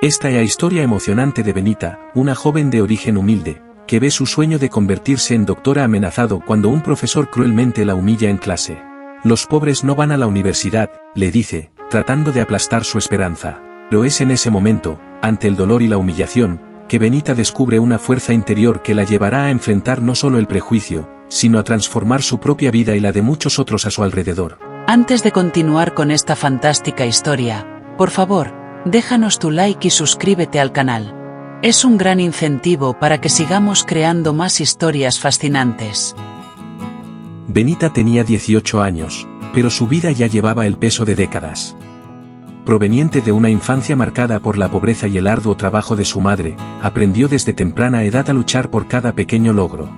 Esta es la historia emocionante de Benita, una joven de origen humilde, que ve su sueño de convertirse en doctora amenazado cuando un profesor cruelmente la humilla en clase. Los pobres no van a la universidad, le dice, tratando de aplastar su esperanza. Pero es en ese momento, ante el dolor y la humillación, que Benita descubre una fuerza interior que la llevará a enfrentar no solo el prejuicio, sino a transformar su propia vida y la de muchos otros a su alrededor. Antes de continuar con esta fantástica historia, por favor, déjanos tu like y suscríbete al canal. Es un gran incentivo para que sigamos creando más historias fascinantes. Benita tenía 18 años, pero su vida ya llevaba el peso de décadas. Proveniente de una infancia marcada por la pobreza y el arduo trabajo de su madre, aprendió desde temprana edad a luchar por cada pequeño logro.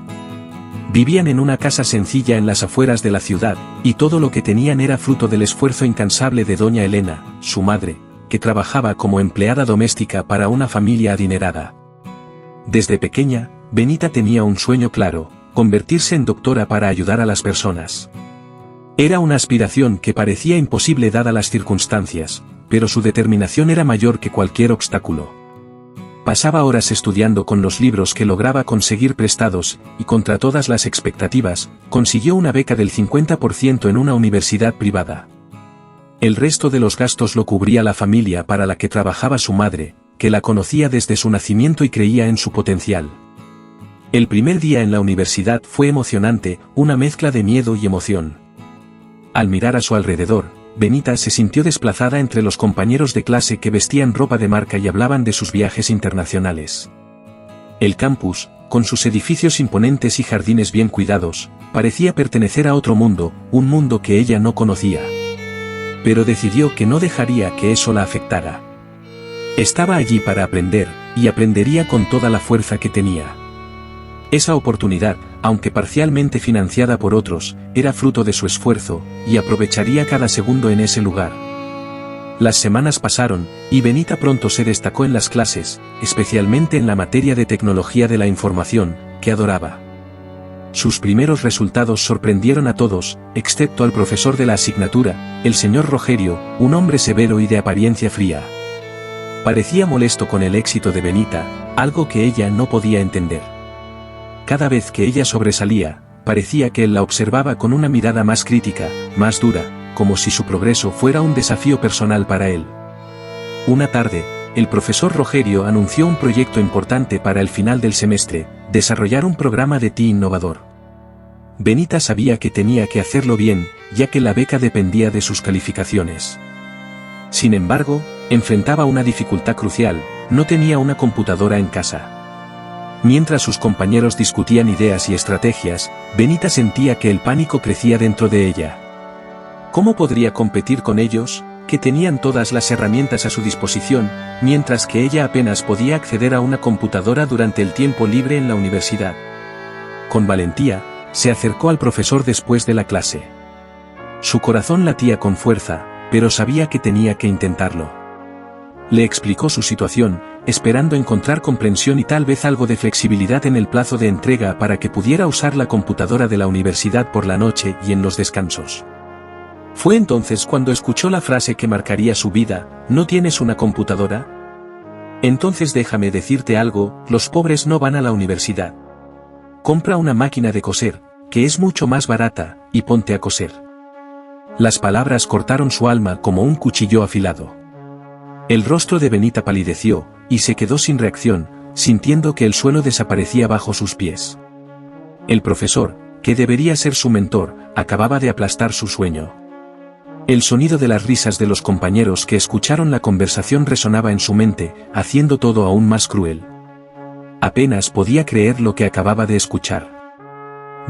Vivían en una casa sencilla en las afueras de la ciudad, y todo lo que tenían era fruto del esfuerzo incansable de doña Elena, su madre, que trabajaba como empleada doméstica para una familia adinerada. Desde pequeña, Benita tenía un sueño claro: convertirse en doctora para ayudar a las personas. Era una aspiración que parecía imposible dadas las circunstancias, pero su determinación era mayor que cualquier obstáculo. Pasaba horas estudiando con los libros que lograba conseguir prestados, y contra todas las expectativas, consiguió una beca del 50% en una universidad privada. El resto de los gastos lo cubría la familia para la que trabajaba su madre, que la conocía desde su nacimiento y creía en su potencial. El primer día en la universidad fue emocionante, una mezcla de miedo y emoción. Al mirar a su alrededor, Benita se sintió desplazada entre los compañeros de clase que vestían ropa de marca y hablaban de sus viajes internacionales. El campus, con sus edificios imponentes y jardines bien cuidados, parecía pertenecer a otro mundo, un mundo que ella no conocía. Pero decidió que no dejaría que eso la afectara. Estaba allí para aprender, y aprendería con toda la fuerza que tenía. Esa oportunidad, aunque parcialmente financiada por otros, era fruto de su esfuerzo, y aprovecharía cada segundo en ese lugar. Las semanas pasaron, y Benita pronto se destacó en las clases, especialmente en la materia de tecnología de la información, que adoraba. Sus primeros resultados sorprendieron a todos, excepto al profesor de la asignatura, el señor Rogerio, un hombre severo y de apariencia fría. Parecía molesto con el éxito de Benita, algo que ella no podía entender. Cada vez que ella sobresalía, parecía que él la observaba con una mirada más crítica, más dura, como si su progreso fuera un desafío personal para él. Una tarde, el profesor Rogerio anunció un proyecto importante para el final del semestre: desarrollar un programa de TI innovador. Benita sabía que tenía que hacerlo bien, ya que la beca dependía de sus calificaciones. Sin embargo, enfrentaba una dificultad crucial: no tenía una computadora en casa. Mientras sus compañeros discutían ideas y estrategias, Benita sentía que el pánico crecía dentro de ella. ¿Cómo podría competir con ellos, que tenían todas las herramientas a su disposición, mientras que ella apenas podía acceder a una computadora durante el tiempo libre en la universidad? Con valentía, se acercó al profesor después de la clase. Su corazón latía con fuerza, pero sabía que tenía que intentarlo. Le explicó su situación, esperando encontrar comprensión y tal vez algo de flexibilidad en el plazo de entrega para que pudiera usar la computadora de la universidad por la noche y en los descansos. Fue entonces cuando escuchó la frase que marcaría su vida: ¿no tienes una computadora? Entonces déjame decirte algo: los pobres no van a la universidad. Compra una máquina de coser, que es mucho más barata, y ponte a coser. Las palabras cortaron su alma como un cuchillo afilado. El rostro de Benita palideció, y se quedó sin reacción, sintiendo que el suelo desaparecía bajo sus pies. El profesor, que debería ser su mentor, acababa de aplastar su sueño. El sonido de las risas de los compañeros que escucharon la conversación resonaba en su mente, haciendo todo aún más cruel. Apenas podía creer lo que acababa de escuchar.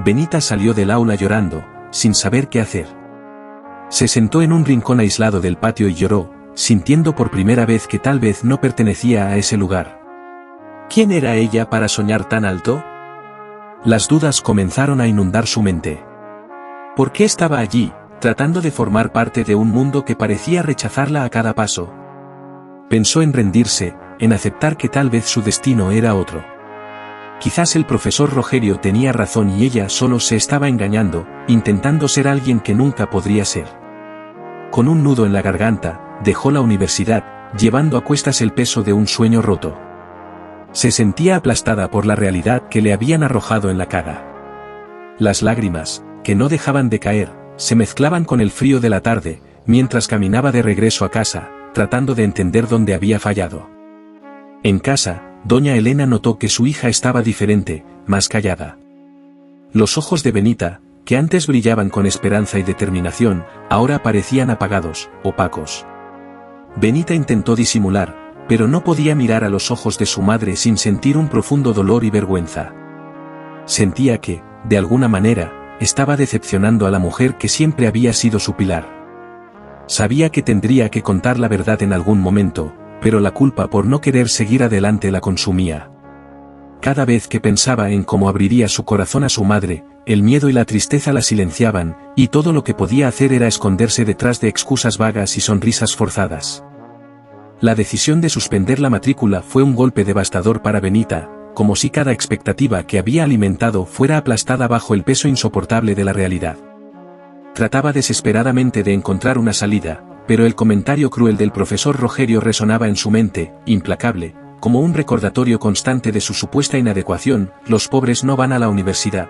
Benita salió del aula llorando, sin saber qué hacer. Se sentó en un rincón aislado del patio y lloró, sintiendo por primera vez que tal vez no pertenecía a ese lugar. ¿Quién era ella para soñar tan alto? Las dudas comenzaron a inundar su mente. ¿Por qué estaba allí, tratando de formar parte de un mundo que parecía rechazarla a cada paso? Pensó en rendirse, en aceptar que tal vez su destino era otro. Quizás el profesor Rogerio tenía razón y ella solo se estaba engañando, intentando ser alguien que nunca podría ser. Con un nudo en la garganta, dejó la universidad, llevando a cuestas el peso de un sueño roto. Se sentía aplastada por la realidad que le habían arrojado en la cara. Las lágrimas, que no dejaban de caer, se mezclaban con el frío de la tarde, mientras caminaba de regreso a casa, tratando de entender dónde había fallado. En casa, doña Elena notó que su hija estaba diferente, más callada. Los ojos de Benita, que antes brillaban con esperanza y determinación, ahora parecían apagados, opacos. Benita intentó disimular, pero no podía mirar a los ojos de su madre sin sentir un profundo dolor y vergüenza. Sentía que, de alguna manera, estaba decepcionando a la mujer que siempre había sido su pilar. Sabía que tendría que contar la verdad en algún momento, pero la culpa por no querer seguir adelante la consumía. Cada vez que pensaba en cómo abriría su corazón a su madre, el miedo y la tristeza la silenciaban, y todo lo que podía hacer era esconderse detrás de excusas vagas y sonrisas forzadas. La decisión de suspender la matrícula fue un golpe devastador para Benita, como si cada expectativa que había alimentado fuera aplastada bajo el peso insoportable de la realidad. Trataba desesperadamente de encontrar una salida, pero el comentario cruel del profesor Rogerio resonaba en su mente, implacable, como un recordatorio constante de su supuesta inadecuación: los pobres no van a la universidad.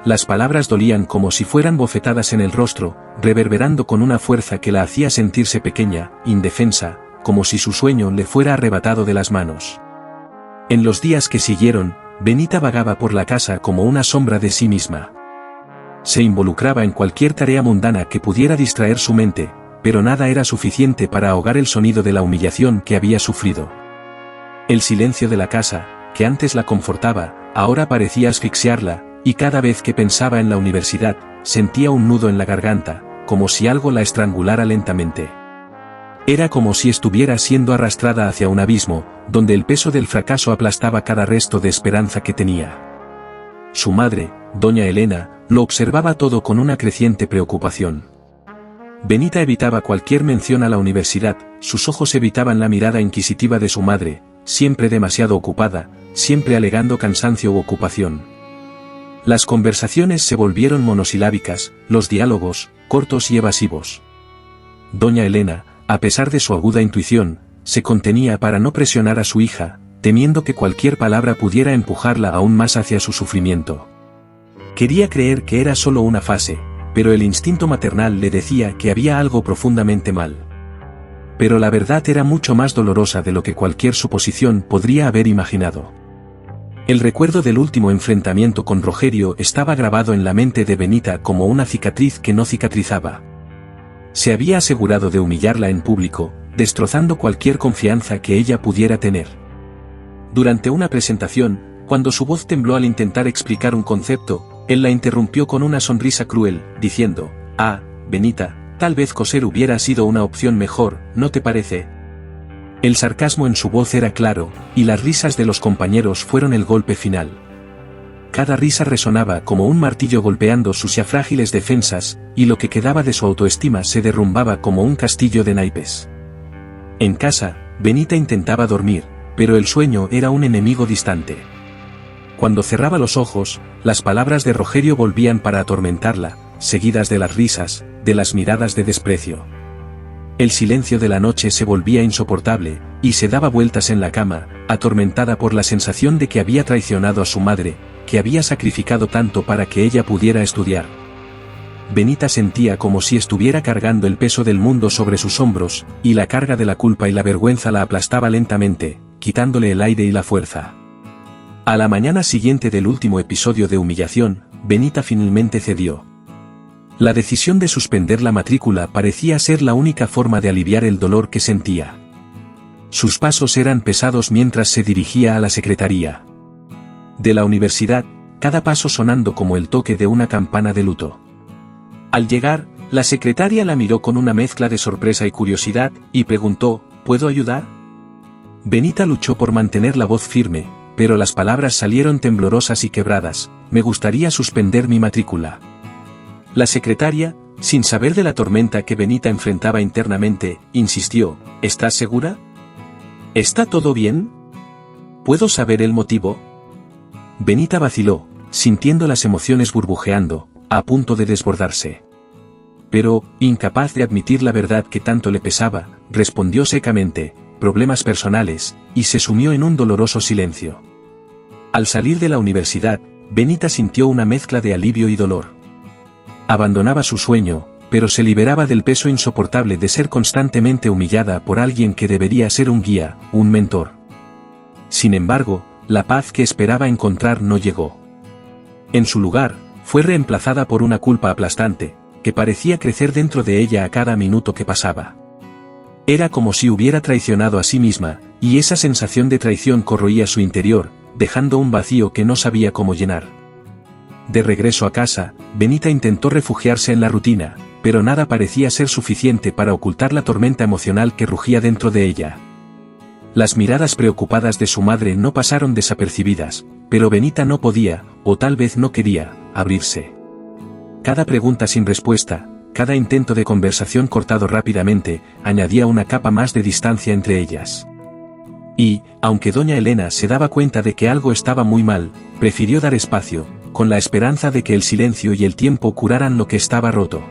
Las palabras dolían como si fueran bofetadas en el rostro, reverberando con una fuerza que la hacía sentirse pequeña, indefensa, como si su sueño le fuera arrebatado de las manos. En los días que siguieron, Benita vagaba por la casa como una sombra de sí misma. Se involucraba en cualquier tarea mundana que pudiera distraer su mente, pero nada era suficiente para ahogar el sonido de la humillación que había sufrido. El silencio de la casa, que antes la confortaba, ahora parecía asfixiarla, y cada vez que pensaba en la universidad, sentía un nudo en la garganta, como si algo la estrangulara lentamente. Era como si estuviera siendo arrastrada hacia un abismo, donde el peso del fracaso aplastaba cada resto de esperanza que tenía. Su madre, doña Elena, lo observaba todo con una creciente preocupación. Benita evitaba cualquier mención a la universidad, sus ojos evitaban la mirada inquisitiva de su madre, siempre demasiado ocupada, siempre alegando cansancio u ocupación. Las conversaciones se volvieron monosilábicas, los diálogos, cortos y evasivos. Doña Elena, a pesar de su aguda intuición, se contenía para no presionar a su hija, temiendo que cualquier palabra pudiera empujarla aún más hacia su sufrimiento. Quería creer que era solo una fase, pero el instinto maternal le decía que había algo profundamente mal. Pero la verdad era mucho más dolorosa de lo que cualquier suposición podría haber imaginado. El recuerdo del último enfrentamiento con Rogerio estaba grabado en la mente de Benita como una cicatriz que no cicatrizaba. Se había asegurado de humillarla en público, destrozando cualquier confianza que ella pudiera tener. Durante una presentación, cuando su voz tembló al intentar explicar un concepto, él la interrumpió con una sonrisa cruel, diciendo: «Ah, Benita, tal vez coser hubiera sido una opción mejor, ¿no te parece?». El sarcasmo en su voz era claro, y las risas de los compañeros fueron el golpe final. Cada risa resonaba como un martillo golpeando sus ya frágiles defensas, y lo que quedaba de su autoestima se derrumbaba como un castillo de naipes. En casa, Benita intentaba dormir, pero el sueño era un enemigo distante. Cuando cerraba los ojos, las palabras de Rogerio volvían para atormentarla, seguidas de las risas, de las miradas de desprecio. El silencio de la noche se volvía insoportable, y se daba vueltas en la cama, atormentada por la sensación de que había traicionado a su madre, que había sacrificado tanto para que ella pudiera estudiar. Benita sentía como si estuviera cargando el peso del mundo sobre sus hombros, y la carga de la culpa y la vergüenza la aplastaba lentamente, quitándole el aire y la fuerza. A la mañana siguiente del último episodio de humillación, Benita finalmente cedió. La decisión de suspender la matrícula parecía ser la única forma de aliviar el dolor que sentía. Sus pasos eran pesados mientras se dirigía a la secretaría de la universidad, cada paso sonando como el toque de una campana de luto. Al llegar, la secretaria la miró con una mezcla de sorpresa y curiosidad, y preguntó: «¿Puedo ayudar?». Benita luchó por mantener la voz firme, pero las palabras salieron temblorosas y quebradas: «Me gustaría suspender mi matrícula». La secretaria, sin saber de la tormenta que Benita enfrentaba internamente, insistió: «¿Estás segura? ¿Está todo bien? ¿Puedo saber el motivo?». Benita vaciló, sintiendo las emociones burbujeando, a punto de desbordarse. Pero, incapaz de admitir la verdad que tanto le pesaba, respondió secamente, problemas personales, y se sumió en un doloroso silencio. Al salir de la universidad, Benita sintió una mezcla de alivio y dolor. Abandonaba su sueño, pero se liberaba del peso insoportable de ser constantemente humillada por alguien que debería ser un guía, un mentor. Sin embargo, la paz que esperaba encontrar no llegó. En su lugar, fue reemplazada por una culpa aplastante, que parecía crecer dentro de ella a cada minuto que pasaba. Era como si hubiera traicionado a sí misma, y esa sensación de traición corroía su interior, dejando un vacío que no sabía cómo llenar. De regreso a casa, Benita intentó refugiarse en la rutina, pero nada parecía ser suficiente para ocultar la tormenta emocional que rugía dentro de ella. Las miradas preocupadas de su madre no pasaron desapercibidas, pero Benita no podía, o tal vez no quería, abrirse. Cada pregunta sin respuesta, cada intento de conversación cortado rápidamente, añadía una capa más de distancia entre ellas. Y, aunque doña Elena se daba cuenta de que algo estaba muy mal, prefirió dar espacio, con la esperanza de que el silencio y el tiempo curaran lo que estaba roto.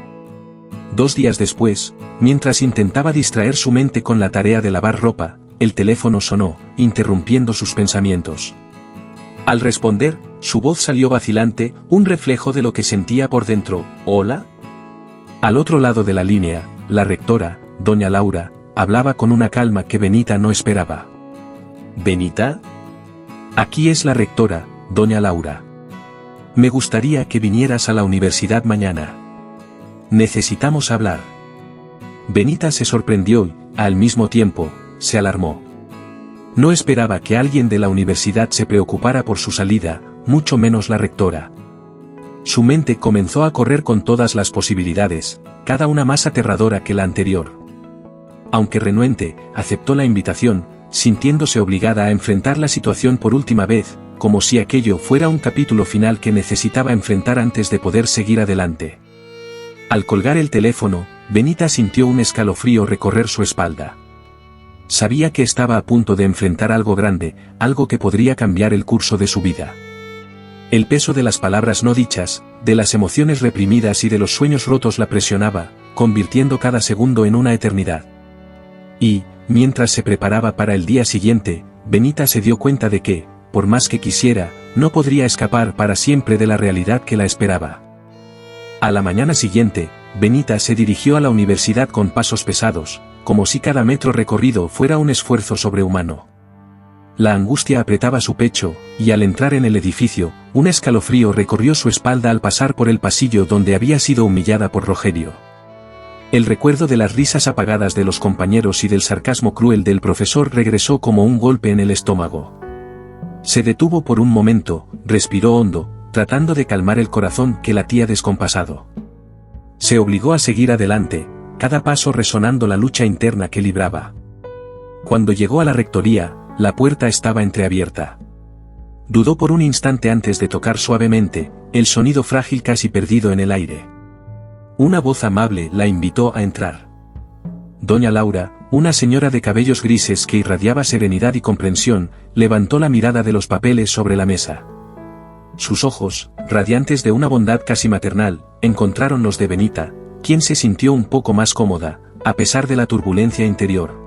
2 días después, mientras intentaba distraer su mente con la tarea de lavar ropa, el teléfono sonó, interrumpiendo sus pensamientos. Al responder, su voz salió vacilante, un reflejo de lo que sentía por dentro. ¿Hola? Al otro lado de la línea, la rectora, doña Laura, hablaba con una calma que Benita no esperaba. ¿Benita? Aquí es la rectora, doña Laura. Me gustaría que vinieras a la universidad mañana. Necesitamos hablar. Benita se sorprendió y, al mismo tiempo, se alarmó. No esperaba que alguien de la universidad se preocupara por su salida, mucho menos la rectora. Su mente comenzó a correr con todas las posibilidades, cada una más aterradora que la anterior. Aunque renuente, aceptó la invitación, sintiéndose obligada a enfrentar la situación por última vez, como si aquello fuera un capítulo final que necesitaba enfrentar antes de poder seguir adelante. Al colgar el teléfono, Benita sintió un escalofrío recorrer su espalda. Sabía que estaba a punto de enfrentar algo grande, algo que podría cambiar el curso de su vida. El peso de las palabras no dichas, de las emociones reprimidas y de los sueños rotos la presionaba, convirtiendo cada segundo en una eternidad. Y, mientras se preparaba para el día siguiente, Benita se dio cuenta de que, por más que quisiera, no podría escapar para siempre de la realidad que la esperaba. A la mañana siguiente, Benita se dirigió a la universidad con pasos pesados, como si cada metro recorrido fuera un esfuerzo sobrehumano. La angustia apretaba su pecho, y al entrar en el edificio, un escalofrío recorrió su espalda al pasar por el pasillo donde había sido humillada por Rogerio. El recuerdo de las risas apagadas de los compañeros y del sarcasmo cruel del profesor regresó como un golpe en el estómago. Se detuvo por un momento, respiró hondo, tratando de calmar el corazón que latía descompasado. Se obligó a seguir adelante, cada paso resonando la lucha interna que libraba. Cuando llegó a la rectoría, la puerta estaba entreabierta. Dudó por un instante antes de tocar suavemente, el sonido frágil casi perdido en el aire. Una voz amable la invitó a entrar. Doña Laura, una señora de cabellos grises que irradiaba serenidad y comprensión, levantó la mirada de los papeles sobre la mesa. Sus ojos, radiantes de una bondad casi maternal, encontraron los de Benita, quien se sintió un poco más cómoda, a pesar de la turbulencia interior.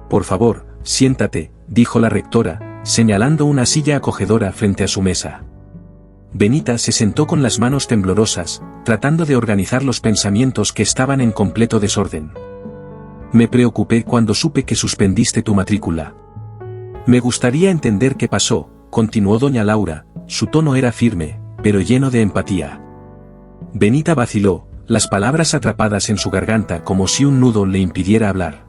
«Por favor, siéntate», dijo la rectora, señalando una silla acogedora frente a su mesa. Benita se sentó con las manos temblorosas, tratando de organizar los pensamientos que estaban en completo desorden. «Me preocupé cuando supe que suspendiste tu matrícula. Me gustaría entender qué pasó», continuó doña Laura, su tono era firme, pero lleno de empatía. Benita vaciló, las palabras atrapadas en su garganta como si un nudo le impidiera hablar.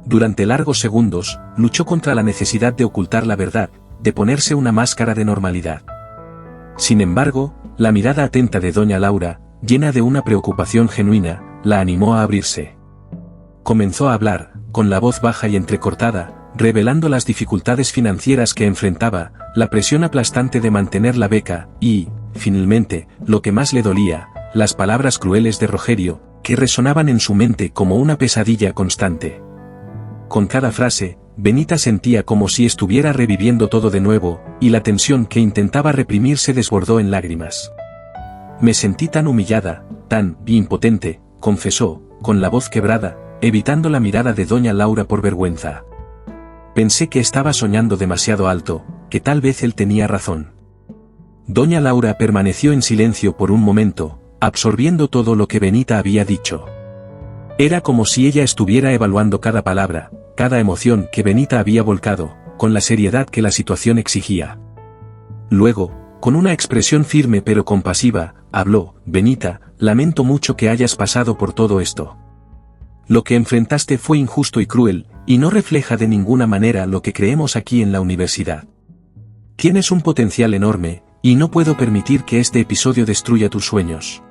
Durante largos segundos, luchó contra la necesidad de ocultar la verdad, de ponerse una máscara de normalidad. Sin embargo, la mirada atenta de doña Laura, llena de una preocupación genuina, la animó a abrirse. Comenzó a hablar, con la voz baja y entrecortada, revelando las dificultades financieras que enfrentaba, la presión aplastante de mantener la beca, y, finalmente, lo que más le dolía, las palabras crueles de Rogerio, que resonaban en su mente como una pesadilla constante. Con cada frase, Benita sentía como si estuviera reviviendo todo de nuevo, y la tensión que intentaba reprimir se desbordó en lágrimas. «Me sentí tan humillada, tan impotente», confesó, con la voz quebrada, evitando la mirada de doña Laura por vergüenza. Pensé que estaba soñando demasiado alto, que tal vez él tenía razón. Doña Laura permaneció en silencio por un momento, absorbiendo todo lo que Benita había dicho. Era como si ella estuviera evaluando cada palabra, cada emoción que Benita había volcado, con la seriedad que la situación exigía. Luego, con una expresión firme pero compasiva, habló: Benita, lamento mucho que hayas pasado por todo esto. Lo que enfrentaste fue injusto y cruel, y no refleja de ninguna manera lo que creemos aquí en la universidad. Tienes un potencial enorme, y no puedo permitir que este episodio destruya tus sueños.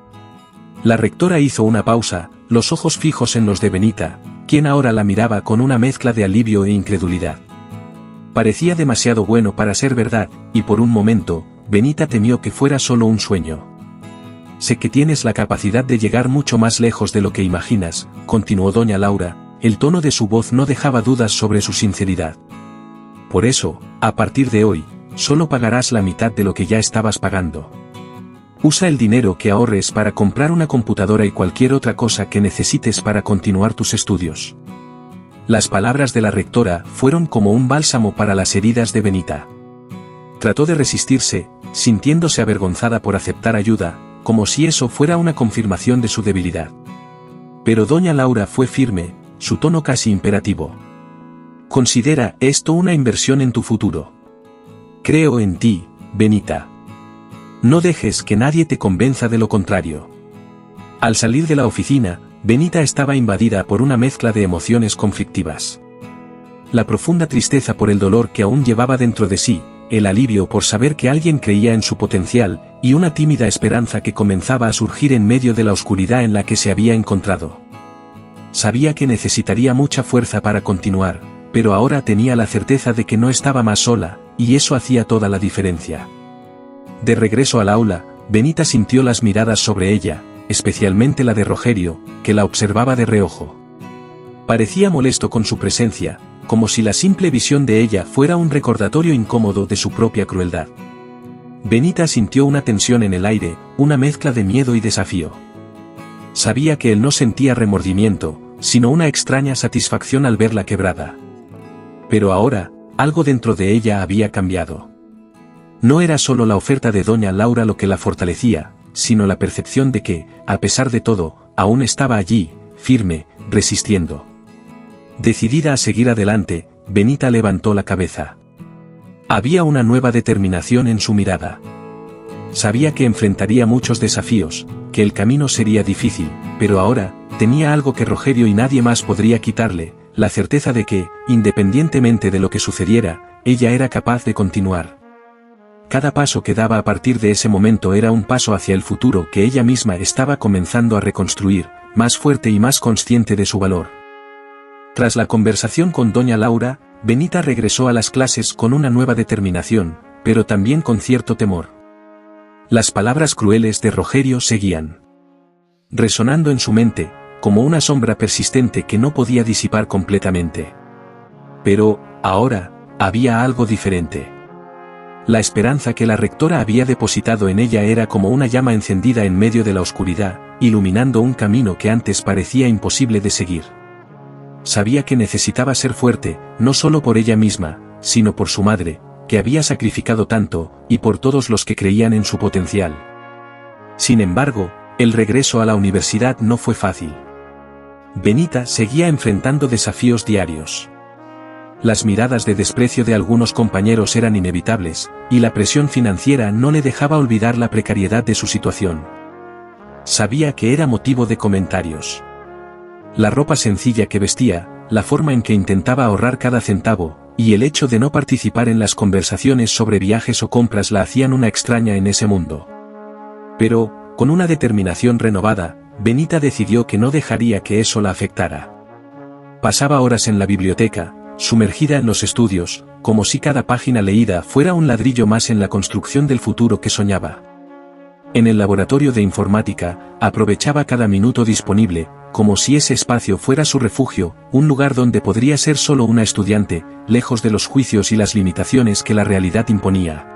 La rectora hizo una pausa, los ojos fijos en los de Benita, quien ahora la miraba con una mezcla de alivio e incredulidad. Parecía demasiado bueno para ser verdad, y por un momento, Benita temió que fuera solo un sueño. Sé que tienes la capacidad de llegar mucho más lejos de lo que imaginas, continuó doña Laura, el tono de su voz no dejaba dudas sobre su sinceridad. Por eso, a partir de hoy, solo pagarás la mitad de lo que ya estabas pagando. Usa el dinero que ahorres para comprar una computadora y cualquier otra cosa que necesites para continuar tus estudios. Las palabras de la rectora fueron como un bálsamo para las heridas de Benita. Trató de resistirse, sintiéndose avergonzada por aceptar ayuda, como si eso fuera una confirmación de su debilidad. Pero doña Laura fue firme, su tono casi imperativo. Considera esto una inversión en tu futuro. Creo en ti, Benita. No dejes que nadie te convenza de lo contrario. Al salir de la oficina, Benita estaba invadida por una mezcla de emociones conflictivas. La profunda tristeza por el dolor que aún llevaba dentro de sí, el alivio por saber que alguien creía en su potencial, y una tímida esperanza que comenzaba a surgir en medio de la oscuridad en la que se había encontrado. Sabía que necesitaría mucha fuerza para continuar, pero ahora tenía la certeza de que no estaba más sola, y eso hacía toda la diferencia. De regreso al aula, Benita sintió las miradas sobre ella, especialmente la de Rogerio, que la observaba de reojo. Parecía molesto con su presencia, como si la simple visión de ella fuera un recordatorio incómodo de su propia crueldad. Benita sintió una tensión en el aire, una mezcla de miedo y desafío. Sabía que él no sentía remordimiento, sino una extraña satisfacción al verla quebrada. Pero ahora, algo dentro de ella había cambiado. No era solo la oferta de doña Laura lo que la fortalecía, sino la percepción de que, a pesar de todo, aún estaba allí, firme, resistiendo. Decidida a seguir adelante, Benita levantó la cabeza. Había una nueva determinación en su mirada. Sabía que enfrentaría muchos desafíos, que el camino sería difícil, pero ahora, tenía algo que Rogerio y nadie más podría quitarle, la certeza de que, independientemente de lo que sucediera, ella era capaz de continuar. Cada paso que daba a partir de ese momento era un paso hacia el futuro que ella misma estaba comenzando a reconstruir, más fuerte y más consciente de su valor. Tras la conversación con doña Laura, Benita regresó a las clases con una nueva determinación, pero también con cierto temor. Las palabras crueles de Rogerio seguían resonando en su mente, como una sombra persistente que no podía disipar completamente. Pero, ahora, había algo diferente. La esperanza que la rectora había depositado en ella era como una llama encendida en medio de la oscuridad, iluminando un camino que antes parecía imposible de seguir. Sabía que necesitaba ser fuerte, no solo por ella misma, sino por su madre, que había sacrificado tanto, y por todos los que creían en su potencial. Sin embargo, el regreso a la universidad no fue fácil. Benita seguía enfrentando desafíos diarios. Las miradas de desprecio de algunos compañeros eran inevitables, y la presión financiera no le dejaba olvidar la precariedad de su situación. Sabía que era motivo de comentarios. La ropa sencilla que vestía, la forma en que intentaba ahorrar cada centavo, y el hecho de no participar en las conversaciones sobre viajes o compras la hacían una extraña en ese mundo. Pero, con una determinación renovada, Benita decidió que no dejaría que eso la afectara. Pasaba horas en la biblioteca, sumergida en los estudios, como si cada página leída fuera un ladrillo más en la construcción del futuro que soñaba. En el laboratorio de informática, aprovechaba cada minuto disponible, como si ese espacio fuera su refugio, un lugar donde podría ser solo una estudiante, lejos de los juicios y las limitaciones que la realidad imponía.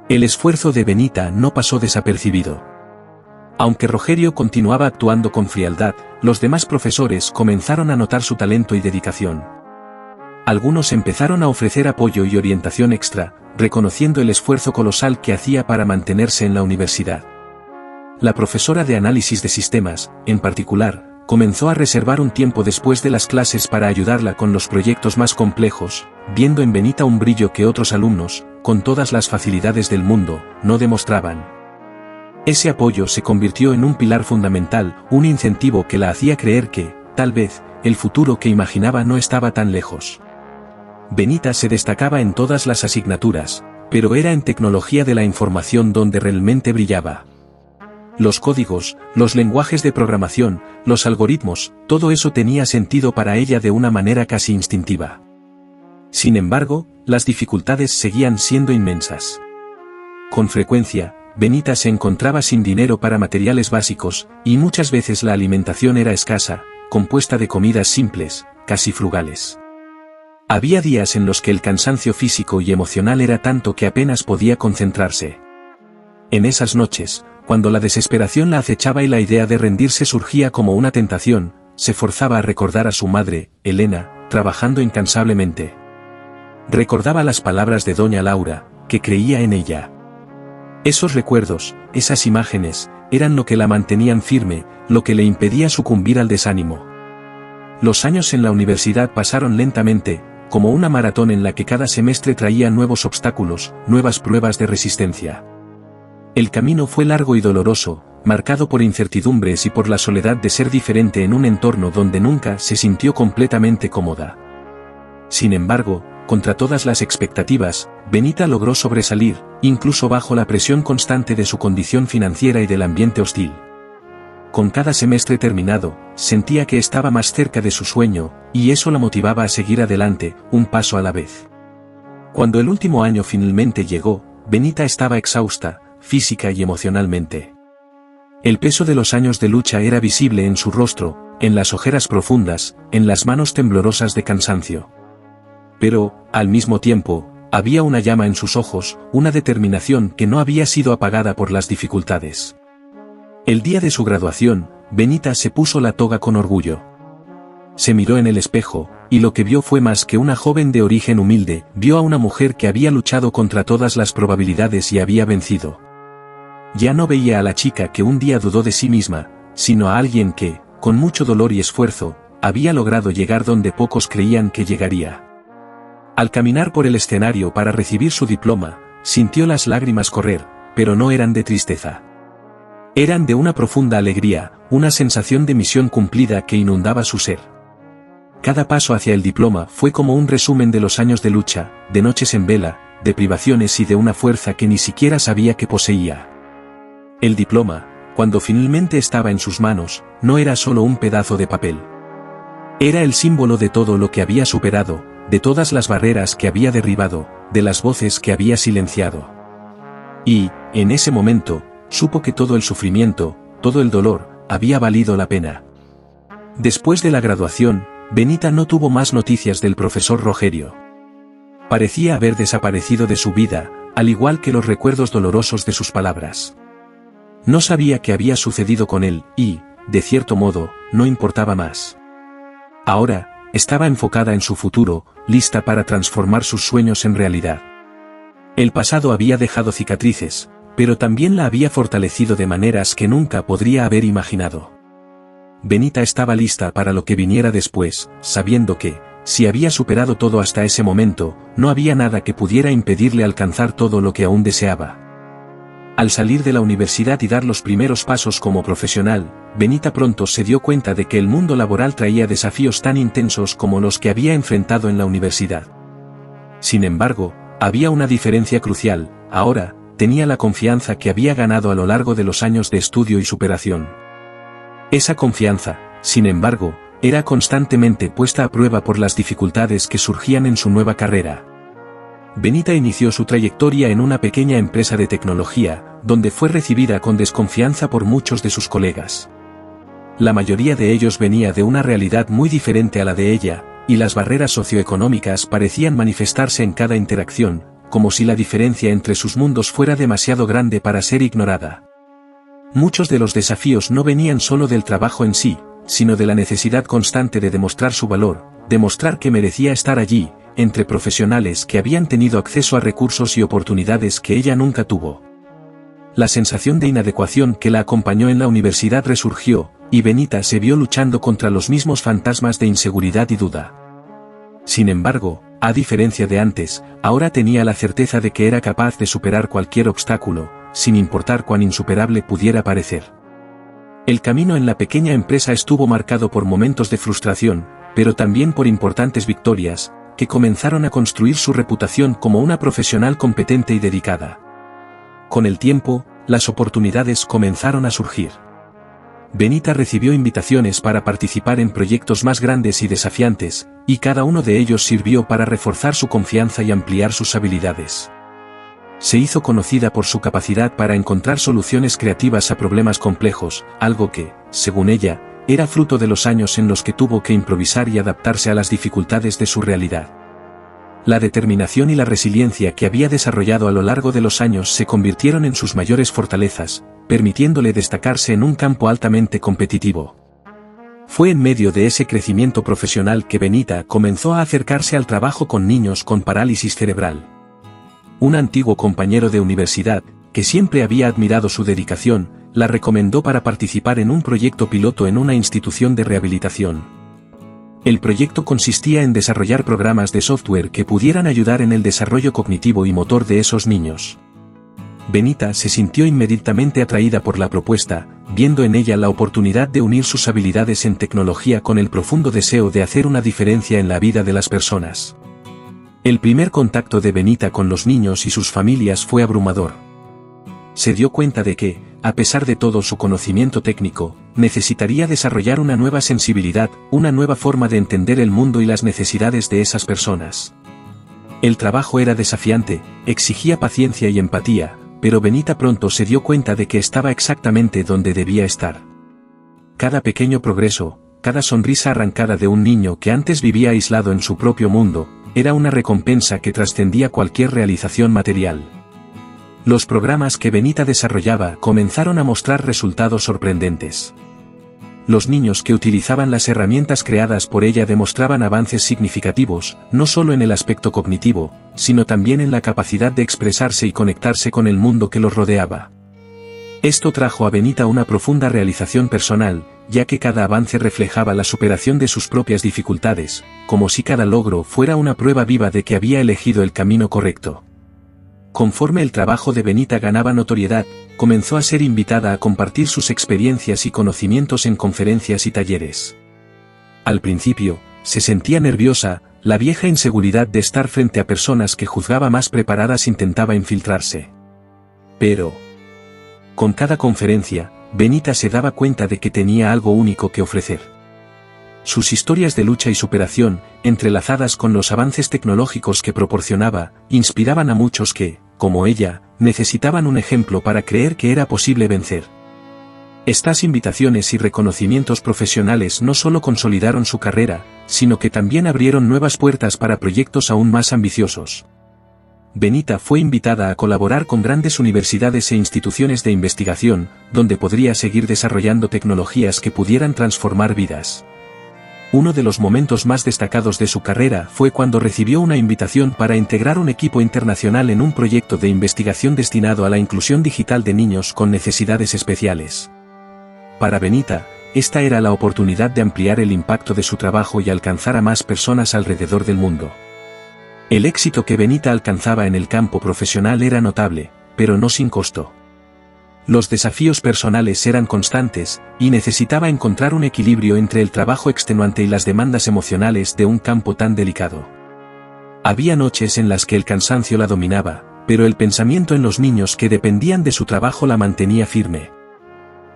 El esfuerzo de Benita no pasó desapercibido. Aunque Rogerio continuaba actuando con frialdad, los demás profesores comenzaron a notar su talento y dedicación. Algunos empezaron a ofrecer apoyo y orientación extra, reconociendo el esfuerzo colosal que hacía para mantenerse en la universidad. La profesora de análisis de sistemas, en particular, comenzó a reservar un tiempo después de las clases para ayudarla con los proyectos más complejos, viendo en Benita un brillo que otros alumnos, con todas las facilidades del mundo, no demostraban. Ese apoyo se convirtió en un pilar fundamental, un incentivo que la hacía creer que, tal vez, el futuro que imaginaba no estaba tan lejos. Benita se destacaba en todas las asignaturas, pero era en tecnología de la información donde realmente brillaba. Los códigos, los lenguajes de programación, los algoritmos, todo eso tenía sentido para ella de una manera casi instintiva. Sin embargo, las dificultades seguían siendo inmensas. Con frecuencia, Benita se encontraba sin dinero para materiales básicos, y muchas veces la alimentación era escasa, compuesta de comidas simples, casi frugales. Había días en los que el cansancio físico y emocional era tanto que apenas podía concentrarse. En esas noches, cuando la desesperación la acechaba y la idea de rendirse surgía como una tentación, se forzaba a recordar a su madre, Elena, trabajando incansablemente. Recordaba las palabras de doña Laura, que creía en ella. Esos recuerdos, esas imágenes, eran lo que la mantenían firme, lo que le impedía sucumbir al desánimo. Los años en la universidad pasaron lentamente, como una maratón en la que cada semestre traía nuevos obstáculos, nuevas pruebas de resistencia. El camino fue largo y doloroso, marcado por incertidumbres y por la soledad de ser diferente en un entorno donde nunca se sintió completamente cómoda. Sin embargo, contra todas las expectativas, Benita logró sobresalir, incluso bajo la presión constante de su condición financiera y del ambiente hostil. Con cada semestre terminado, sentía que estaba más cerca de su sueño, y eso la motivaba a seguir adelante, un paso a la vez. Cuando el último año finalmente llegó, Benita estaba exhausta, física y emocionalmente. El peso de los años de lucha era visible en su rostro, en las ojeras profundas, en las manos temblorosas de cansancio. Pero, al mismo tiempo, había una llama en sus ojos, una determinación que no había sido apagada por las dificultades. El día de su graduación, Benita se puso la toga con orgullo. Se miró en el espejo, y lo que vio fue más que una joven de origen humilde, vio a una mujer que había luchado contra todas las probabilidades y había vencido. Ya no veía a la chica que un día dudó de sí misma, sino a alguien que, con mucho dolor y esfuerzo, había logrado llegar donde pocos creían que llegaría. Al caminar por el escenario para recibir su diploma, sintió las lágrimas correr, pero no eran de tristeza. Eran de una profunda alegría, una sensación de misión cumplida que inundaba su ser. Cada paso hacia el diploma fue como un resumen de los años de lucha, de noches en vela, de privaciones y de una fuerza que ni siquiera sabía que poseía. El diploma, cuando finalmente estaba en sus manos, no era solo un pedazo de papel. Era el símbolo de todo lo que había superado, de todas las barreras que había derribado, de las voces que había silenciado. Y, en ese momento, supo que todo el sufrimiento, todo el dolor, había valido la pena. Después de la graduación, Benita no tuvo más noticias del profesor Rogerio. Parecía haber desaparecido de su vida, al igual que los recuerdos dolorosos de sus palabras. No sabía qué había sucedido con él, y, de cierto modo, no importaba más. Ahora, estaba enfocada en su futuro, lista para transformar sus sueños en realidad. El pasado había dejado cicatrices, pero también la había fortalecido de maneras que nunca podría haber imaginado. Benita estaba lista para lo que viniera después, sabiendo que, si había superado todo hasta ese momento, no había nada que pudiera impedirle alcanzar todo lo que aún deseaba. Al salir de la universidad y dar los primeros pasos como profesional, Benita pronto se dio cuenta de que el mundo laboral traía desafíos tan intensos como los que había enfrentado en la universidad. Sin embargo, había una diferencia crucial: ahora, tenía la confianza que había ganado a lo largo de los años de estudio y superación. Esa confianza, sin embargo, era constantemente puesta a prueba por las dificultades que surgían en su nueva carrera. Benita inició su trayectoria en una pequeña empresa de tecnología, donde fue recibida con desconfianza por muchos de sus colegas. La mayoría de ellos venía de una realidad muy diferente a la de ella, y las barreras socioeconómicas parecían manifestarse en cada interacción, como si la diferencia entre sus mundos fuera demasiado grande para ser ignorada. Muchos de los desafíos no venían solo del trabajo en sí, sino de la necesidad constante de demostrar su valor, demostrar que merecía estar allí, entre profesionales que habían tenido acceso a recursos y oportunidades que ella nunca tuvo. La sensación de inadecuación que la acompañó en la universidad resurgió, y Benita se vio luchando contra los mismos fantasmas de inseguridad y duda. Sin embargo, a diferencia de antes, ahora tenía la certeza de que era capaz de superar cualquier obstáculo, sin importar cuán insuperable pudiera parecer. El camino en la pequeña empresa estuvo marcado por momentos de frustración, pero también por importantes victorias, que comenzaron a construir su reputación como una profesional competente y dedicada. Con el tiempo, las oportunidades comenzaron a surgir. Benita recibió invitaciones para participar en proyectos más grandes y desafiantes, y cada uno de ellos sirvió para reforzar su confianza y ampliar sus habilidades. Se hizo conocida por su capacidad para encontrar soluciones creativas a problemas complejos, algo que, según ella, era fruto de los años en los que tuvo que improvisar y adaptarse a las dificultades de su realidad. La determinación y la resiliencia que había desarrollado a lo largo de los años se convirtieron en sus mayores fortalezas, permitiéndole destacarse en un campo altamente competitivo. Fue en medio de ese crecimiento profesional que Benita comenzó a acercarse al trabajo con niños con parálisis cerebral. Un antiguo compañero de universidad, que siempre había admirado su dedicación, la recomendó para participar en un proyecto piloto en una institución de rehabilitación. El proyecto consistía en desarrollar programas de software que pudieran ayudar en el desarrollo cognitivo y motor de esos niños. Benita se sintió inmediatamente atraída por la propuesta, viendo en ella la oportunidad de unir sus habilidades en tecnología con el profundo deseo de hacer una diferencia en la vida de las personas. El primer contacto de Benita con los niños y sus familias fue abrumador. Se dio cuenta de que, a pesar de todo su conocimiento técnico, necesitaría desarrollar una nueva sensibilidad, una nueva forma de entender el mundo y las necesidades de esas personas. El trabajo era desafiante, exigía paciencia y empatía, pero Benita pronto se dio cuenta de que estaba exactamente donde debía estar. Cada pequeño progreso, cada sonrisa arrancada de un niño que antes vivía aislado en su propio mundo, era una recompensa que trascendía cualquier realización material. Los programas que Benita desarrollaba comenzaron a mostrar resultados sorprendentes. Los niños que utilizaban las herramientas creadas por ella demostraban avances significativos, no solo en el aspecto cognitivo, sino también en la capacidad de expresarse y conectarse con el mundo que los rodeaba. Esto trajo a Benita una profunda realización personal, ya que cada avance reflejaba la superación de sus propias dificultades, como si cada logro fuera una prueba viva de que había elegido el camino correcto. Conforme el trabajo de Benita ganaba notoriedad, comenzó a ser invitada a compartir sus experiencias y conocimientos en conferencias y talleres. Al principio, se sentía nerviosa, la vieja inseguridad de estar frente a personas que juzgaba más preparadas intentaba infiltrarse. Pero, con cada conferencia, Benita se daba cuenta de que tenía algo único que ofrecer. Sus historias de lucha y superación, entrelazadas con los avances tecnológicos que proporcionaba, inspiraban a muchos que, como ella, necesitaban un ejemplo para creer que era posible vencer. Estas invitaciones y reconocimientos profesionales no solo consolidaron su carrera, sino que también abrieron nuevas puertas para proyectos aún más ambiciosos. Benita fue invitada a colaborar con grandes universidades e instituciones de investigación, donde podría seguir desarrollando tecnologías que pudieran transformar vidas. Uno de los momentos más destacados de su carrera fue cuando recibió una invitación para integrar un equipo internacional en un proyecto de investigación destinado a la inclusión digital de niños con necesidades especiales. Para Benita, esta era la oportunidad de ampliar el impacto de su trabajo y alcanzar a más personas alrededor del mundo. El éxito que Benita alcanzaba en el campo profesional era notable, pero no sin costo. Los desafíos personales eran constantes, y necesitaba encontrar un equilibrio entre el trabajo extenuante y las demandas emocionales de un campo tan delicado. Había noches en las que el cansancio la dominaba, pero el pensamiento en los niños que dependían de su trabajo la mantenía firme.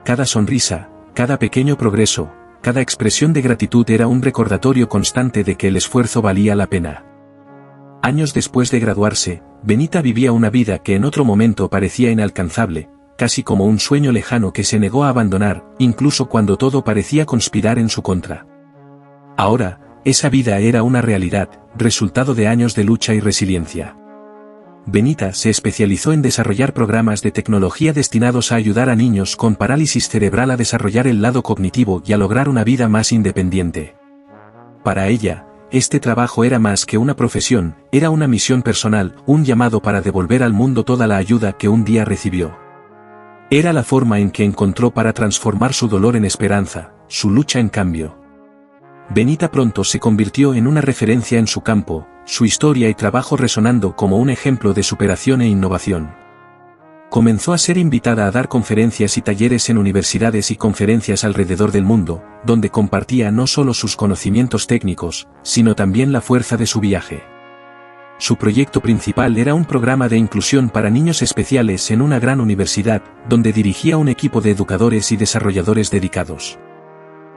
Cada sonrisa, cada pequeño progreso, cada expresión de gratitud era un recordatorio constante de que el esfuerzo valía la pena. Años después de graduarse, Benita vivía una vida que en otro momento parecía inalcanzable, casi como un sueño lejano que se negó a abandonar, incluso cuando todo parecía conspirar en su contra. Ahora, esa vida era una realidad, resultado de años de lucha y resiliencia. Benita se especializó en desarrollar programas de tecnología destinados a ayudar a niños con parálisis cerebral a desarrollar el lado cognitivo y a lograr una vida más independiente. Para ella, este trabajo era más que una profesión, era una misión personal, un llamado para devolver al mundo toda la ayuda que un día recibió. Era la forma en que encontró para transformar su dolor en esperanza, su lucha en cambio. Benita pronto se convirtió en una referencia en su campo, su historia y trabajo resonando como un ejemplo de superación e innovación. Comenzó a ser invitada a dar conferencias y talleres en universidades y conferencias alrededor del mundo, donde compartía no solo sus conocimientos técnicos, sino también la fuerza de su viaje. Su proyecto principal era un programa de inclusión para niños especiales en una gran universidad, donde dirigía un equipo de educadores y desarrolladores dedicados.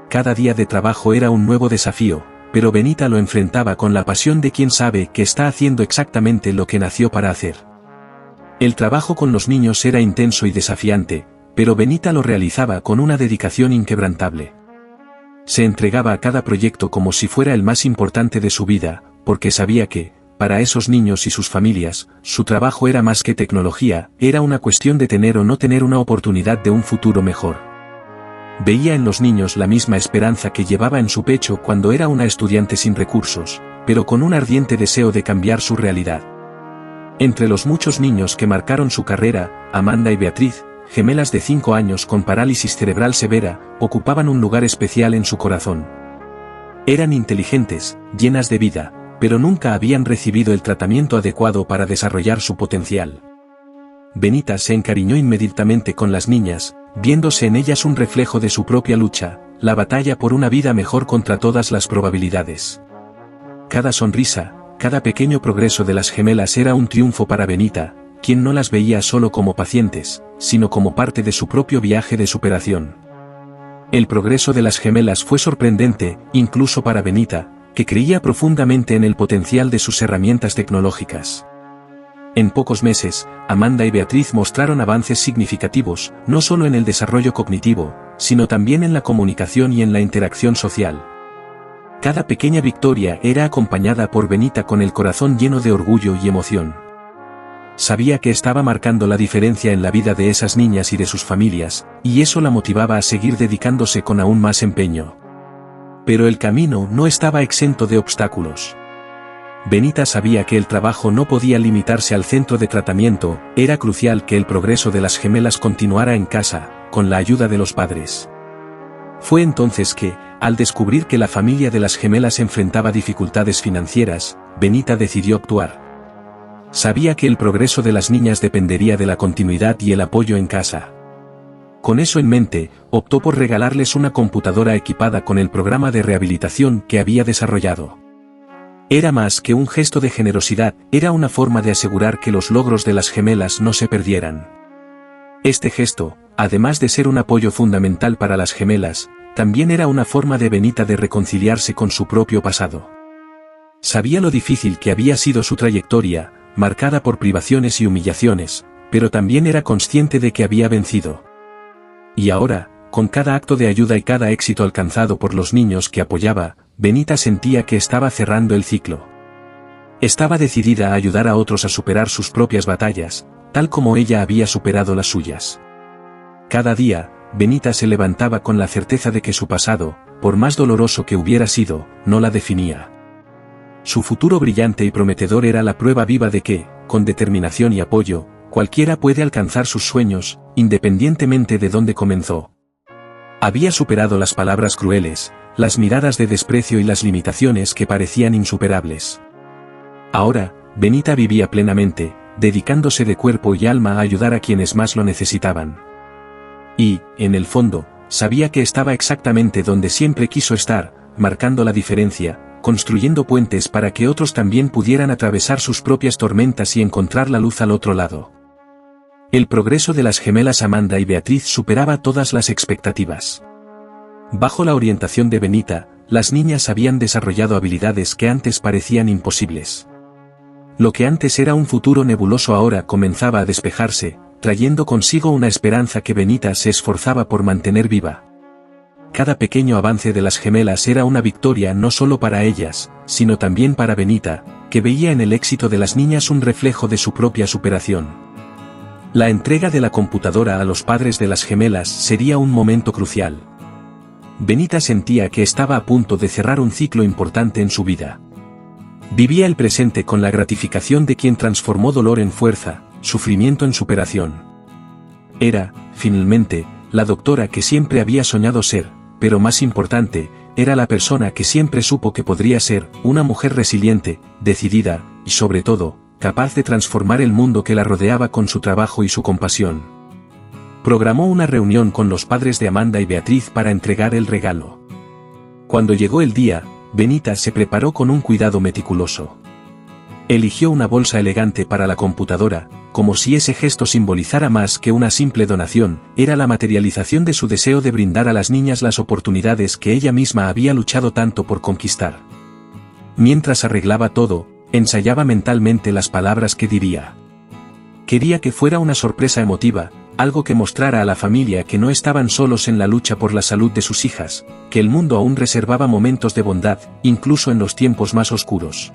Cada día de trabajo era un nuevo desafío, pero Benita lo enfrentaba con la pasión de quien sabe que está haciendo exactamente lo que nació para hacer. El trabajo con los niños era intenso y desafiante, pero Benita lo realizaba con una dedicación inquebrantable. Se entregaba a cada proyecto como si fuera el más importante de su vida, porque sabía que, para esos niños y sus familias, su trabajo era más que tecnología, era una cuestión de tener o no tener una oportunidad de un futuro mejor. Veía en los niños la misma esperanza que llevaba en su pecho cuando era una estudiante sin recursos, pero con un ardiente deseo de cambiar su realidad. Entre los muchos niños que marcaron su carrera, Amanda y Beatriz, gemelas de 5 años con parálisis cerebral severa, ocupaban un lugar especial en su corazón. Eran inteligentes, llenas de vida, pero nunca habían recibido el tratamiento adecuado para desarrollar su potencial. Benita se encariñó inmediatamente con las niñas, viéndose en ellas un reflejo de su propia lucha, la batalla por una vida mejor contra todas las probabilidades. Cada sonrisa, cada pequeño progreso de las gemelas era un triunfo para Benita, quien no las veía solo como pacientes, sino como parte de su propio viaje de superación. El progreso de las gemelas fue sorprendente, incluso para Benita, que creía profundamente en el potencial de sus herramientas tecnológicas. En pocos meses, Amanda y Beatriz mostraron avances significativos, no solo en el desarrollo cognitivo, sino también en la comunicación y en la interacción social. Cada pequeña victoria era acompañada por Benita con el corazón lleno de orgullo y emoción. Sabía que estaba marcando la diferencia en la vida de esas niñas y de sus familias, y eso la motivaba a seguir dedicándose con aún más empeño. Pero el camino no estaba exento de obstáculos. Benita sabía que el trabajo no podía limitarse al centro de tratamiento, era crucial que el progreso de las gemelas continuara en casa, con la ayuda de los padres. Fue entonces que, al descubrir que la familia de las gemelas enfrentaba dificultades financieras, Benita decidió actuar. Sabía que el progreso de las niñas dependería de la continuidad y el apoyo en casa. Con eso en mente, optó por regalarles una computadora equipada con el programa de rehabilitación que había desarrollado. Era más que un gesto de generosidad, era una forma de asegurar que los logros de las gemelas no se perdieran. Este gesto, además de ser un apoyo fundamental para las gemelas, también era una forma de Benita de reconciliarse con su propio pasado. Sabía lo difícil que había sido su trayectoria, marcada por privaciones y humillaciones, pero también era consciente de que había vencido. Y ahora, con cada acto de ayuda y cada éxito alcanzado por los niños que apoyaba, Benita sentía que estaba cerrando el ciclo. Estaba decidida a ayudar a otros a superar sus propias batallas, tal como ella había superado las suyas. Cada día, Benita se levantaba con la certeza de que su pasado, por más doloroso que hubiera sido, no la definía. Su futuro brillante y prometedor era la prueba viva de que, con determinación y apoyo, cualquiera puede alcanzar sus sueños, independientemente de dónde comenzó. Había superado las palabras crueles, las miradas de desprecio y las limitaciones que parecían insuperables. Ahora, Benita vivía plenamente, dedicándose de cuerpo y alma a ayudar a quienes más lo necesitaban. Y, en el fondo, sabía que estaba exactamente donde siempre quiso estar, marcando la diferencia, construyendo puentes para que otros también pudieran atravesar sus propias tormentas y encontrar la luz al otro lado. El progreso de las gemelas Amanda y Beatriz superaba todas las expectativas. Bajo la orientación de Benita, las niñas habían desarrollado habilidades que antes parecían imposibles. Lo que antes era un futuro nebuloso ahora comenzaba a despejarse, trayendo consigo una esperanza que Benita se esforzaba por mantener viva. Cada pequeño avance de las gemelas era una victoria no solo para ellas, sino también para Benita, que veía en el éxito de las niñas un reflejo de su propia superación. La entrega de la computadora a los padres de las gemelas sería un momento crucial. Benita sentía que estaba a punto de cerrar un ciclo importante en su vida. Vivía el presente con la gratificación de quien transformó dolor en fuerza, sufrimiento en superación. Era, finalmente, la doctora que siempre había soñado ser, pero más importante, era la persona que siempre supo que podría ser, una mujer resiliente, decidida, y sobre todo, capaz de transformar el mundo que la rodeaba con su trabajo y su compasión. Programó una reunión con los padres de Amanda y Beatriz para entregar el regalo. Cuando llegó el día, Benita se preparó con un cuidado meticuloso. Eligió una bolsa elegante para la computadora, como si ese gesto simbolizara más que una simple donación, era la materialización de su deseo de brindar a las niñas las oportunidades que ella misma había luchado tanto por conquistar. Mientras arreglaba todo, ensayaba mentalmente las palabras que diría. Quería que fuera una sorpresa emotiva, algo que mostrara a la familia que no estaban solos en la lucha por la salud de sus hijas, que el mundo aún reservaba momentos de bondad, incluso en los tiempos más oscuros.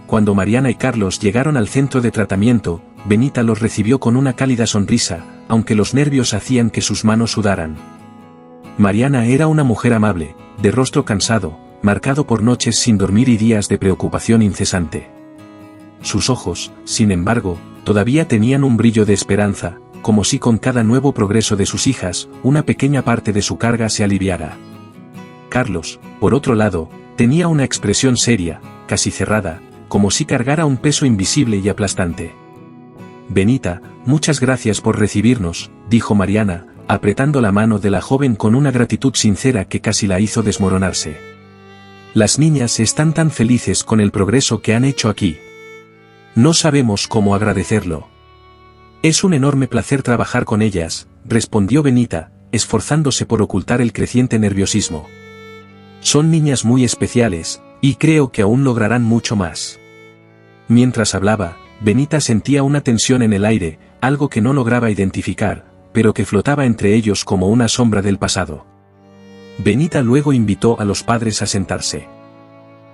Cuando Mariana y Carlos llegaron al centro de tratamiento, Benita los recibió con una cálida sonrisa, aunque los nervios hacían que sus manos sudaran. Mariana era una mujer amable, de rostro cansado, marcado por noches sin dormir y días de preocupación incesante. Sus ojos, sin embargo, todavía tenían un brillo de esperanza, como si con cada nuevo progreso de sus hijas, una pequeña parte de su carga se aliviara. Carlos, por otro lado, tenía una expresión seria, casi cerrada, como si cargara un peso invisible y aplastante. Benita, muchas gracias por recibirnos, dijo Mariana, apretando la mano de la joven con una gratitud sincera que casi la hizo desmoronarse. Las niñas están tan felices con el progreso que han hecho aquí. No sabemos cómo agradecerlo. Es un enorme placer trabajar con ellas, respondió Benita, esforzándose por ocultar el creciente nerviosismo. Son niñas muy especiales, y creo que aún lograrán mucho más. Mientras hablaba, Benita sentía una tensión en el aire, algo que no lograba identificar, pero que flotaba entre ellos como una sombra del pasado. Benita luego invitó a los padres a sentarse.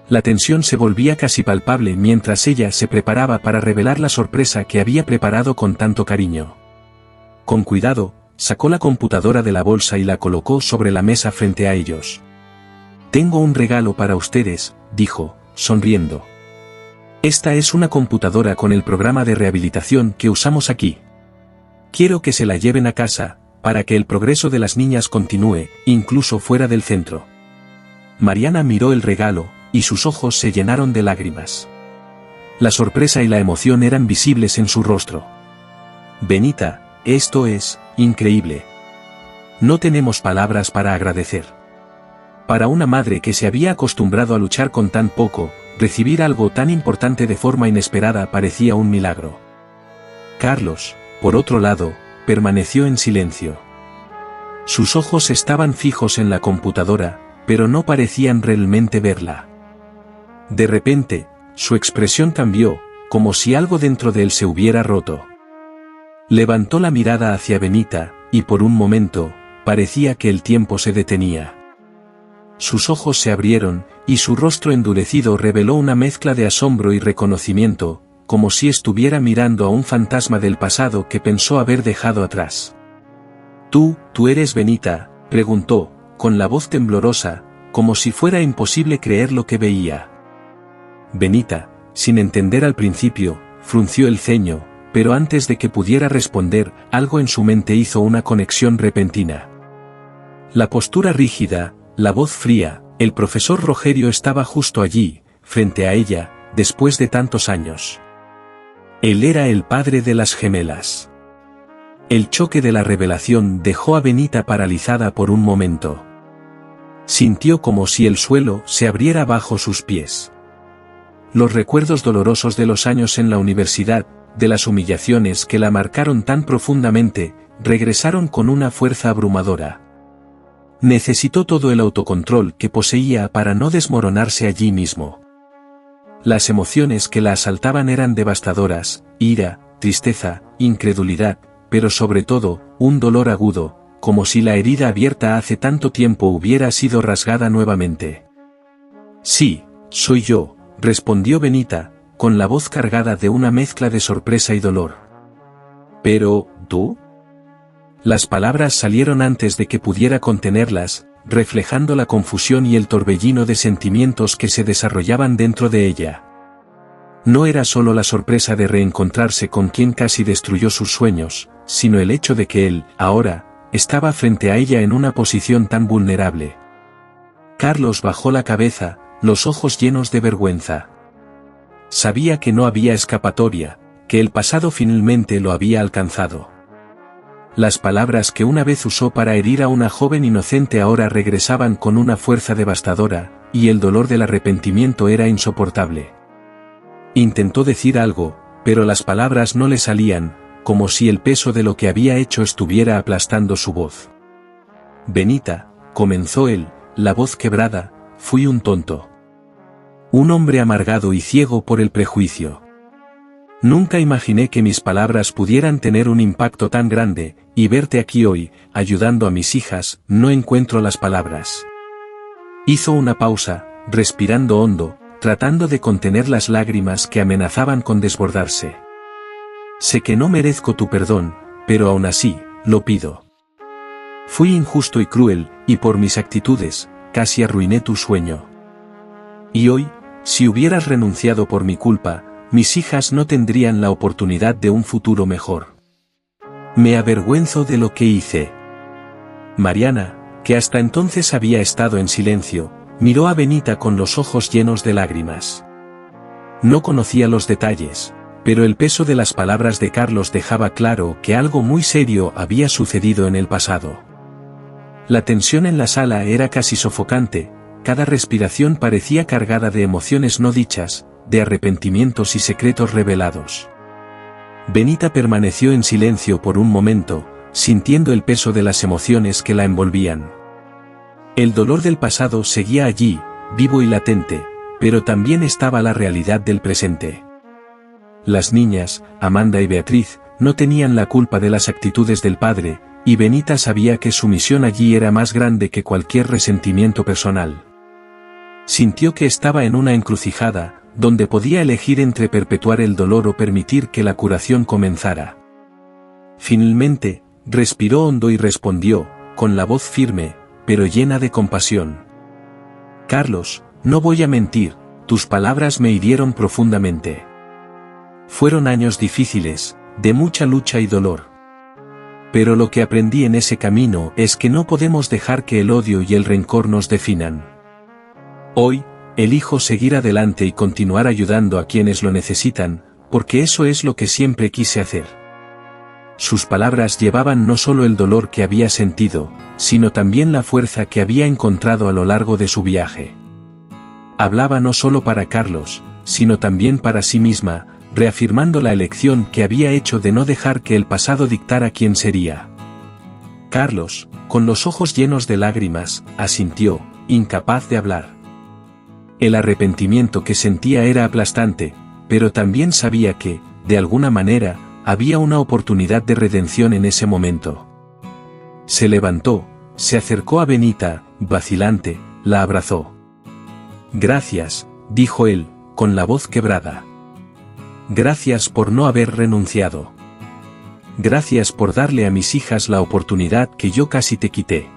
La tensión se volvía casi palpable mientras ella se preparaba para revelar la sorpresa que había preparado con tanto cariño. Con cuidado, sacó la computadora de la bolsa y la colocó sobre la mesa frente a ellos. Tengo un regalo para ustedes, dijo, sonriendo. Esta es una computadora con el programa de rehabilitación que usamos aquí. Quiero que se la lleven a casa, para que el progreso de las niñas continúe, incluso fuera del centro. Mariana miró el regalo, y sus ojos se llenaron de lágrimas. La sorpresa y la emoción eran visibles en su rostro. Benita, esto es increíble. No tenemos palabras para agradecer. Para una madre que se había acostumbrado a luchar con tan poco, recibir algo tan importante de forma inesperada parecía un milagro. Carlos, por otro lado, permaneció en silencio. Sus ojos estaban fijos en la computadora, pero no parecían realmente verla. De repente, su expresión cambió, como si algo dentro de él se hubiera roto. Levantó la mirada hacia Benita, y por un momento, parecía que el tiempo se detenía. Sus ojos se abrieron, y su rostro endurecido reveló una mezcla de asombro y reconocimiento, como si estuviera mirando a un fantasma del pasado que pensó haber dejado atrás. ¿Tú eres Benita?, preguntó, con la voz temblorosa, como si fuera imposible creer lo que veía. Benita, sin entender al principio, frunció el ceño, pero antes de que pudiera responder, algo en su mente hizo una conexión repentina. La postura rígida, la voz fría, el profesor Rogerio estaba justo allí, frente a ella, después de tantos años. Él era el padre de las gemelas. El choque de la revelación dejó a Benita paralizada por un momento. Sintió como si el suelo se abriera bajo sus pies. Los recuerdos dolorosos de los años en la universidad, de las humillaciones que la marcaron tan profundamente, regresaron con una fuerza abrumadora. Necesitó todo el autocontrol que poseía para no desmoronarse allí mismo. Las emociones que la asaltaban eran devastadoras, ira, tristeza, incredulidad, pero sobre todo, un dolor agudo, como si la herida abierta hace tanto tiempo hubiera sido rasgada nuevamente. Sí, soy yo, respondió Benita, con la voz cargada de una mezcla de sorpresa y dolor. Pero, ¿tú? Las palabras salieron antes de que pudiera contenerlas, reflejando la confusión y el torbellino de sentimientos que se desarrollaban dentro de ella. No era solo la sorpresa de reencontrarse con quien casi destruyó sus sueños, sino el hecho de que él, ahora, estaba frente a ella en una posición tan vulnerable. Carlos bajó la cabeza, los ojos llenos de vergüenza. Sabía que no había escapatoria, que el pasado finalmente lo había alcanzado. Las palabras que una vez usó para herir a una joven inocente ahora regresaban con una fuerza devastadora, y el dolor del arrepentimiento era insoportable. Intentó decir algo, pero las palabras no le salían, como si el peso de lo que había hecho estuviera aplastando su voz. Benita, comenzó él, la voz quebrada, fui un tonto. Un hombre amargado y ciego por el prejuicio. Nunca imaginé que mis palabras pudieran tener un impacto tan grande, y verte aquí hoy, ayudando a mis hijas, no encuentro las palabras. Hizo una pausa, respirando hondo, tratando de contener las lágrimas que amenazaban con desbordarse. Sé que no merezco tu perdón, pero aún así, lo pido. Fui injusto y cruel, y por mis actitudes, casi arruiné tu sueño. Y hoy, si hubieras renunciado por mi culpa, mis hijas no tendrían la oportunidad de un futuro mejor. Me avergüenzo de lo que hice. Mariana, que hasta entonces había estado en silencio, miró a Benita con los ojos llenos de lágrimas. No conocía los detalles, pero el peso de las palabras de Carlos dejaba claro que algo muy serio había sucedido en el pasado. La tensión en la sala era casi sofocante, cada respiración parecía cargada de emociones no dichas, de arrepentimientos y secretos revelados. Benita permaneció en silencio por un momento, sintiendo el peso de las emociones que la envolvían. El dolor del pasado seguía allí, vivo y latente, pero también estaba la realidad del presente. Las niñas, Amanda y Beatriz, no tenían la culpa de las actitudes del padre, y Benita sabía que su misión allí era más grande que cualquier resentimiento personal. Sintió que estaba en una encrucijada, donde podía elegir entre perpetuar el dolor o permitir que la curación comenzara. Finalmente, respiró hondo y respondió, con la voz firme, pero llena de compasión. Carlos, no voy a mentir, tus palabras me hirieron profundamente. Fueron años difíciles, de mucha lucha y dolor. Pero lo que aprendí en ese camino es que no podemos dejar que el odio y el rencor nos definan. Hoy, elijo seguir adelante y continuar ayudando a quienes lo necesitan, porque eso es lo que siempre quise hacer. Sus palabras llevaban no solo el dolor que había sentido, sino también la fuerza que había encontrado a lo largo de su viaje. Hablaba no solo para Carlos, sino también para sí misma, reafirmando la elección que había hecho de no dejar que el pasado dictara quién sería. Carlos, con los ojos llenos de lágrimas, asintió, incapaz de hablar. El arrepentimiento que sentía era aplastante, pero también sabía que, de alguna manera, había una oportunidad de redención en ese momento. Se levantó, se acercó a Benita, vacilante, la abrazó. Gracias, dijo él, con la voz quebrada. Gracias por no haber renunciado. Gracias por darle a mis hijas la oportunidad que yo casi te quité.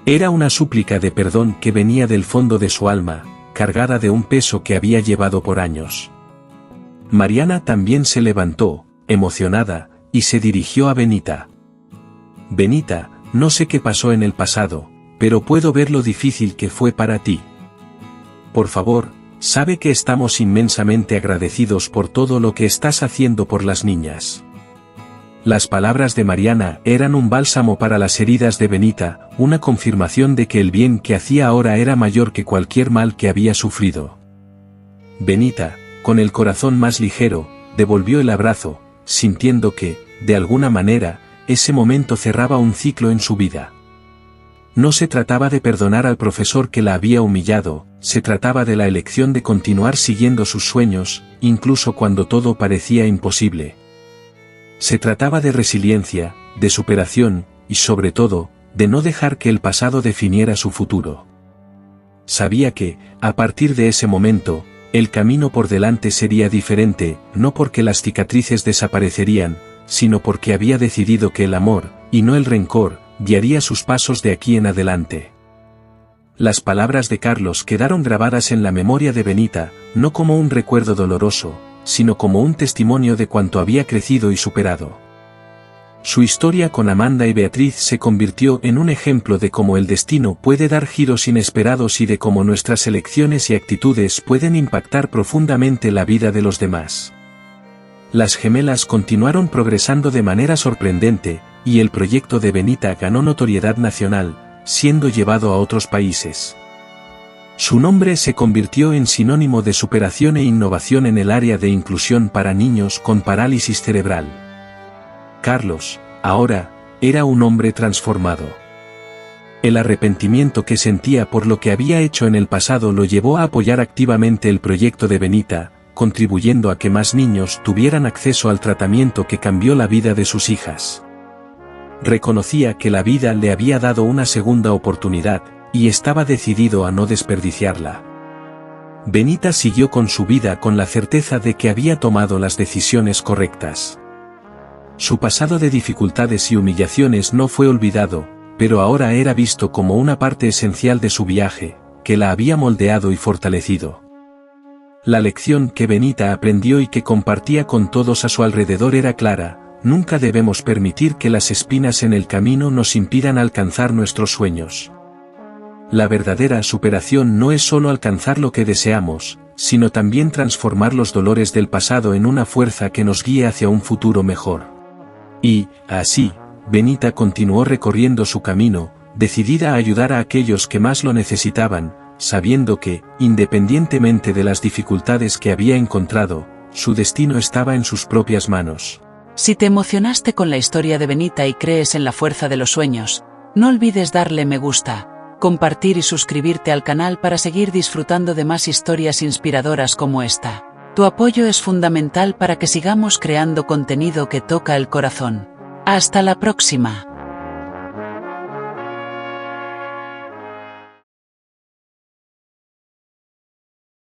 Era una súplica de perdón que venía del fondo de su alma, cargada de un peso que había llevado por años. Mariana también se levantó, emocionada, y se dirigió a Benita. Benita, no sé qué pasó en el pasado, pero puedo ver lo difícil que fue para ti. Por favor, sabe que estamos inmensamente agradecidos por todo lo que estás haciendo por las niñas. Las palabras de Mariana eran un bálsamo para las heridas de Benita, una confirmación de que el bien que hacía ahora era mayor que cualquier mal que había sufrido. Benita, con el corazón más ligero, devolvió el abrazo, sintiendo que, de alguna manera, ese momento cerraba un ciclo en su vida. No se trataba de perdonar al profesor que la había humillado, se trataba de la elección de continuar siguiendo sus sueños, incluso cuando todo parecía imposible. Se trataba de resiliencia, de superación, y sobre todo, de no dejar que el pasado definiera su futuro. Sabía que, a partir de ese momento, El camino por delante sería diferente, no porque las cicatrices desaparecerían, sino porque había decidido que el amor, y no el rencor, guiaría sus pasos de aquí en adelante. Las palabras de Carlos quedaron grabadas en la memoria de Benita, no como un recuerdo doloroso, sino como un testimonio de cuánto había crecido y superado. Su historia con Amanda y Beatriz se convirtió en un ejemplo de cómo el destino puede dar giros inesperados y de cómo nuestras elecciones y actitudes pueden impactar profundamente la vida de los demás. Las gemelas continuaron progresando de manera sorprendente, y el proyecto de Benita ganó notoriedad nacional, siendo llevado a otros países. Su nombre se convirtió en sinónimo de superación e innovación en el área de inclusión para niños con parálisis cerebral. Carlos, ahora, era un hombre transformado. El arrepentimiento que sentía por lo que había hecho en el pasado lo llevó a apoyar activamente el proyecto de Benita, contribuyendo a que más niños tuvieran acceso al tratamiento que cambió la vida de sus hijas. Reconocía que la vida le había dado una segunda oportunidad, y estaba decidido a no desperdiciarla. Benita siguió con su vida con la certeza de que había tomado las decisiones correctas. Su pasado de dificultades y humillaciones no fue olvidado, pero ahora era visto como una parte esencial de su viaje, que la había moldeado y fortalecido. La lección que Benita aprendió y que compartía con todos a su alrededor era clara: nunca debemos permitir que las espinas en el camino nos impidan alcanzar nuestros sueños. La verdadera superación no es solo alcanzar lo que deseamos, sino también transformar los dolores del pasado en una fuerza que nos guíe hacia un futuro mejor. Y, así, Benita continuó recorriendo su camino, decidida a ayudar a aquellos que más lo necesitaban, sabiendo que, independientemente de las dificultades que había encontrado, su destino estaba en sus propias manos. Si te emocionaste con la historia de Benita y crees en la fuerza de los sueños, no olvides darle me gusta, compartir y suscribirte al canal para seguir disfrutando de más historias inspiradoras como esta. Tu apoyo es fundamental para que sigamos creando contenido que toca el corazón. ¡Hasta la próxima!